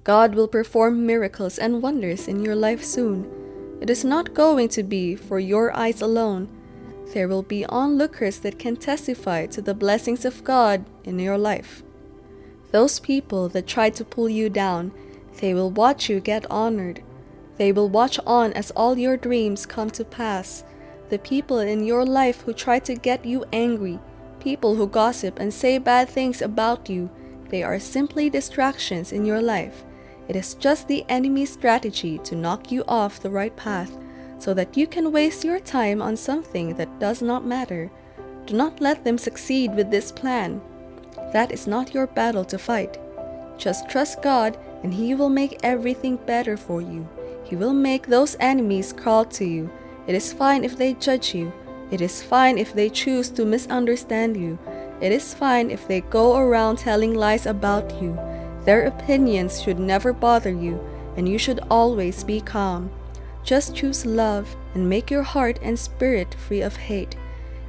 God will perform miracles and wonders in your life soon. It is not going to be for your eyes alone. There will be onlookers that can testify to the blessings of God in your life. Those people that try to pull you down, they will watch you get honored. They will watch on as all your dreams come to pass. The people in your life who try to get you angry, people who gossip and say bad things about you, they are simply distractions in your life. It is just the enemy's strategy to knock you off the right path so that you can waste your time on something that does not matter. Do not let them succeed with this plan. That is not your battle to fight. Just trust God and He will make everything better for you. He will make those enemies crawl to you. It is fine if they judge you. It is fine if they choose to misunderstand you. It is fine if they go around telling lies about you. Their opinions should never bother you, and you should always be calm. Just choose love and make your heart and spirit free of hate.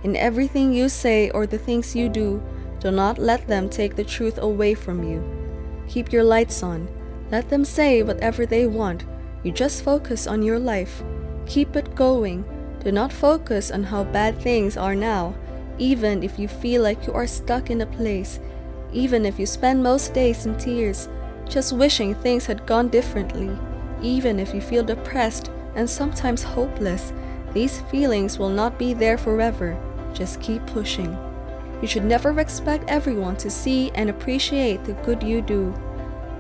In everything you say or the things you do, do not let them take the truth away from you. Keep your lights on. Let them say whatever they want. You just focus on your life. Keep it going. Do not focus on how bad things are now, even if you feel like you are stuck in a place, even if you spend most days in tears, just wishing things had gone differently, even if you feel depressed and sometimes hopeless. These feelings will not be there forever. Just keep pushing. You should never expect everyone to see and appreciate the good you do.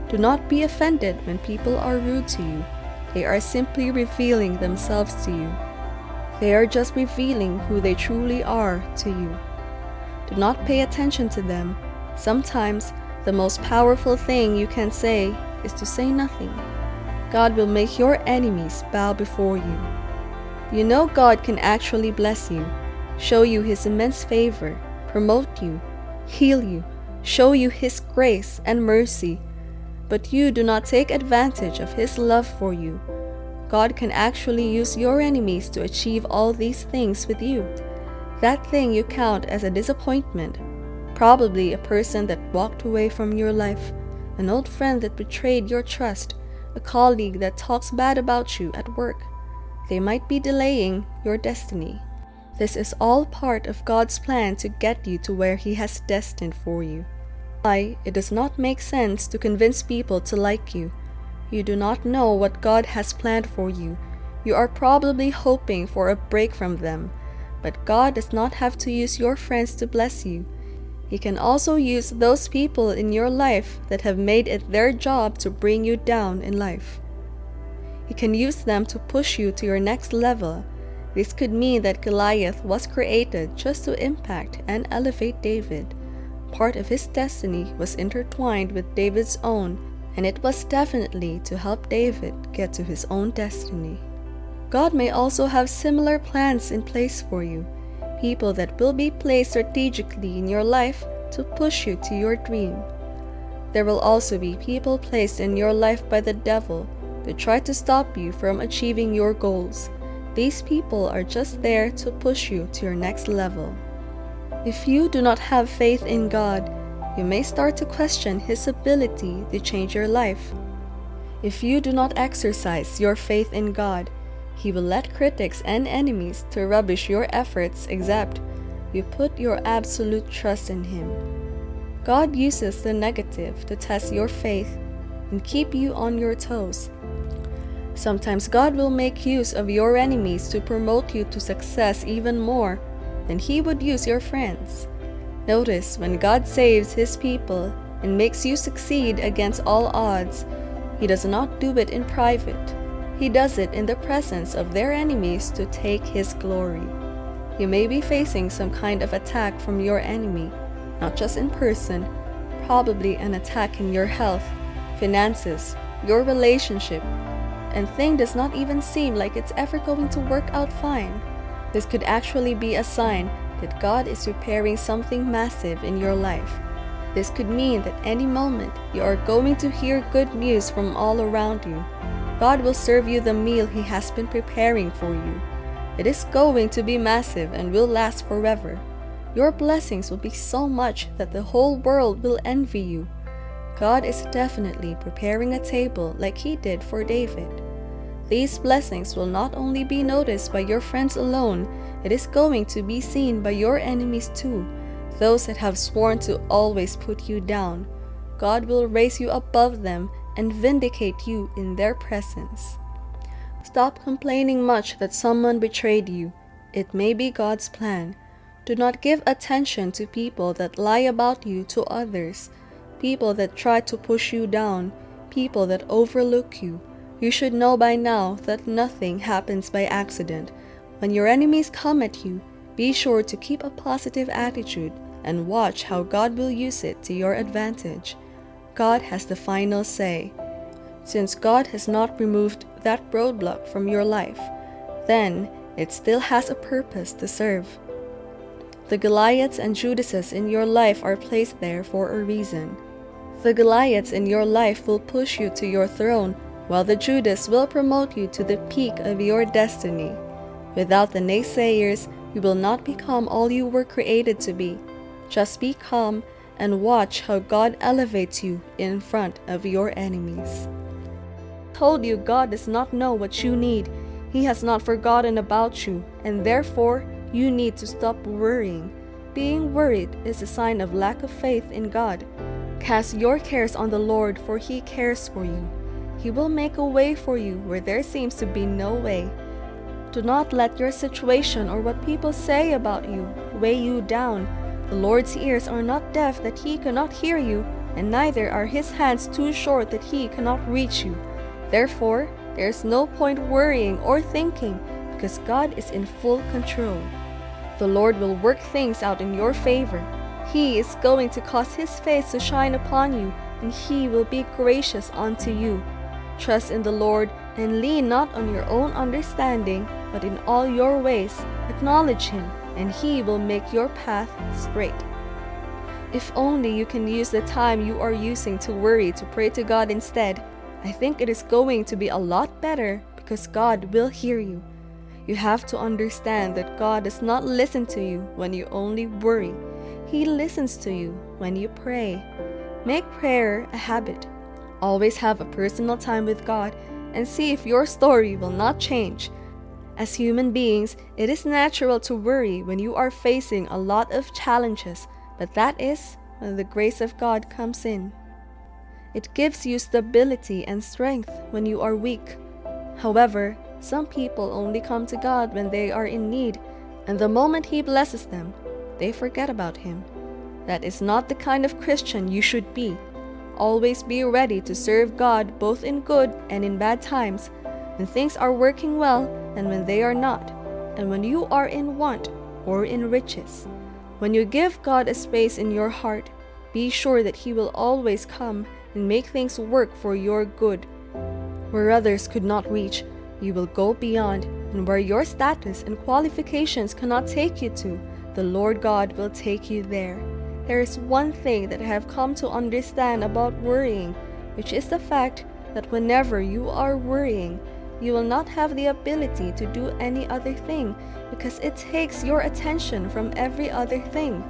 Do not be offended when people are rude to you. They are simply revealing themselves to you. They are just revealing who they truly are to you. Do not pay attention to them. Sometimes, the most powerful thing you can say is to say nothing. God will make your enemies bow before you. You know God can actually bless you, show you His immense favor, promote you, heal you, show you His grace and mercy. But you do not take advantage of His love for you. God can actually use your enemies to achieve all these things with you. That thing you count as a disappointment, probably a person that walked away from your life, an old friend that betrayed your trust, a colleague that talks bad about you at work. They might be delaying your destiny. This is all part of God's plan to get you to where He has destined for you. It does not make sense to convince people to like you. You do not know what God has planned for you. You are probably hoping for a break from them. But God does not have to use your friends to bless you. He can also use those people in your life that have made it their job to bring you down in life. He can use them to push you to your next level. This could mean that Goliath was created just to impact and elevate David. Part of his destiny was intertwined with David's own, and it was definitely to help David get to his own destiny. God may also have similar plans in place for you, people that will be placed strategically in your life to push you to your dream. There will also be people placed in your life by the devil to try to stop you from achieving your goals. These people are just there to push you to your next level. If you do not have faith in God, you may start to question His ability to change your life. If you do not exercise your faith in God, He will let critics and enemies to rubbish your efforts except you put your absolute trust in Him. God uses the negative to test your faith and keep you on your toes. Sometimes God will make use of your enemies to promote you to success even more than He would use your friends. Notice when God saves His people and makes you succeed against all odds, He does not do it in private. He does it in the presence of their enemies to take His glory. You may be facing some kind of attack from your enemy, not just in person, probably an attack in your health, finances, your relationship, and thing does not even seem like it's ever going to work out fine. This could actually be a sign that God is preparing something massive in your life. This could mean that any moment you are going to hear good news from all around you. God will serve you the meal He has been preparing for you. It is going to be massive and will last forever. Your blessings will be so much that the whole world will envy you. God is definitely preparing a table like He did for David. These blessings will not only be noticed by your friends alone, it is going to be seen by your enemies too, those that have sworn to always put you down. God will raise you above them and vindicate you in their presence. Stop complaining much that someone betrayed you. It may be God's plan. Do not give attention to people that lie about you to others, people that try to push you down, people that overlook you. You should know by now that nothing happens by accident. When your enemies come at you, be sure to keep a positive attitude and watch how God will use it to your advantage. God has the final say. Since God has not removed that roadblock from your life, then it still has a purpose to serve. The Goliaths and Judases in your life are placed there for a reason. The Goliaths in your life will push you to your throne, while the Judas will promote you to the peak of your destiny. Without the naysayers, you will not become all you were created to be. Just be calm and watch how God elevates you in front of your enemies. I told you God does not know what you need. He has not forgotten about you, and therefore you need to stop worrying. Being worried is a sign of lack of faith in God. Cast your cares on the Lord, for He cares for you. He will make a way for you where there seems to be no way. Do not let your situation or what people say about you weigh you down. The Lord's ears are not deaf that He cannot hear you, and neither are His hands too short that He cannot reach you. Therefore, there is no point worrying or thinking, because God is in full control. The Lord will work things out in your favor. He is going to cause His face to shine upon you, and He will be gracious unto you. Trust in the Lord and lean not on your own understanding, but in all your ways acknowledge Him, and He will make your path straight. If only you can use the time you are using to worry to pray to God instead, I think it is going to be a lot better, because God will hear you. You have to understand that God does not listen to you when you only worry. He listens to you when you pray. Make prayer a habit. Always have a personal time with God and see if your story will not change. As human beings, it is natural to worry when you are facing a lot of challenges, but that is when the grace of God comes in. It gives you stability and strength when you are weak. However, some people only come to God when they are in need, and the moment He blesses them, they forget about Him. That is not the kind of Christian you should be. Always be ready to serve God both in good and in bad times, when things are working well and when they are not, and when you are in want or in riches. When you give God a space in your heart, be sure that He will always come and make things work for your good. Where others could not reach, you will go beyond, and where your status and qualifications cannot take you to, the Lord God will take you there. There is one thing that I have come to understand about worrying, which is the fact that whenever you are worrying, you will not have the ability to do any other thing, because it takes your attention from every other thing.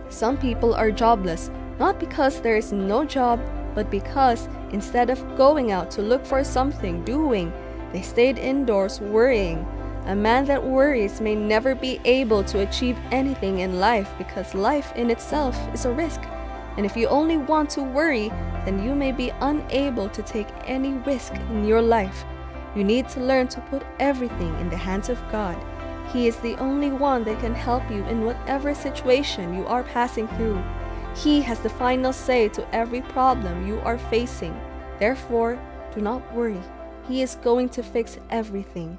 Some people are jobless, not because there is no job, but because instead of going out to look for something doing, they stayed indoors worrying. A man that worries may never be able to achieve anything in life, because life in itself is a risk. And if you only want to worry, then you may be unable to take any risk in your life. You need to learn to put everything in the hands of God. He is the only one that can help you in whatever situation you are passing through. He has the final say to every problem you are facing. Therefore, do not worry. He is going to fix everything.